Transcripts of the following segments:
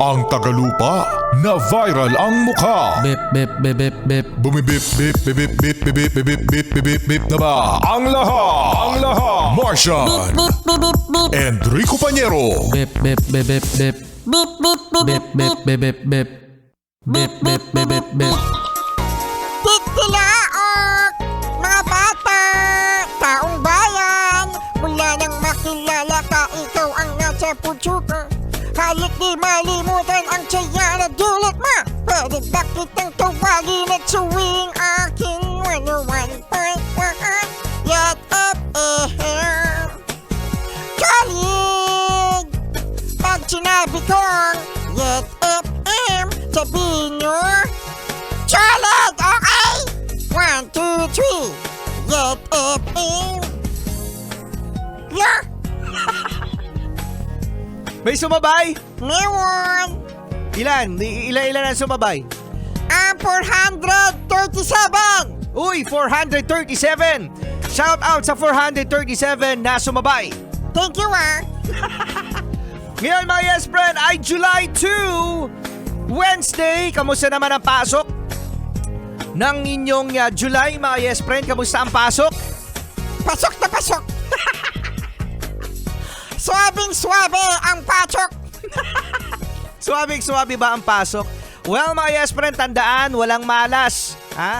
Ang tagalupa na viral ang mukha. Bip bip bip bip bip. Bumibip bip bip bip bip bip bip bip bip bip bip na ba? Ang lahat. Martian. Enrico Pañero. Bip bip bip bip bip. Bip bip bip bip bip. Bip bip bip bip bip. Titilaok! Mga bata! Taong bayan! Mula nang makilala ka, ikaw ang nasa puso ko. Kahit di malimutan ang tsaya na dulot mo. Pwede ba kitang tawagin at suwing aking 101.1 Yat FM? Kalig! Pag sinabi kong Yat FM, sabihin nyo Chalet! Okay? 1, 2, 3 Yat FM. Yeah! May sumabay? Meron! Ilan? Ilan ang sumabay? 437! Uy, 437! Shout out sa 437 na sumabay! Thank you Ngayon mga yes friend ay July 2, Wednesday. Kamusta naman ang pasok ng inyong July mga yes friend? Kamusta ang pasok? Pasok na pasok! Swabing-swabe ang pasok! Suwabing-suwabe ba ang pasok? Well mga yes friend, tandaan, walang malas. Ha?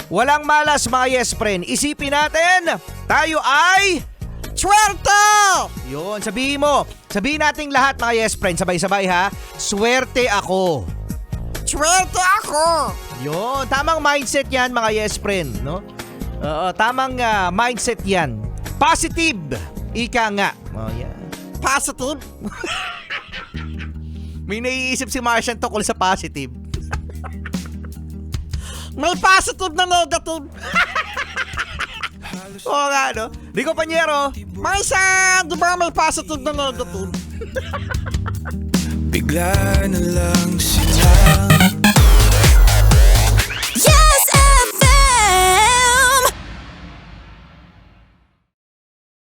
Walang malas mga yes friend. Isipin natin, tayo ay... Swerte! Yun, sabihin mo. Sabihin nating lahat mga yes friend, sabay-sabay ha. Swerte ako. Swerte ako! Yun, tamang mindset yan mga yes friend, no? Tamang mindset yan. Positive. Ika nga. Oh, yan. Positive? May naiisip si Martian tungkol sa positive. May positive na negative. Oo nga, no? Rico Pañero. May isa, di ba may positive na negative? Bigla na lang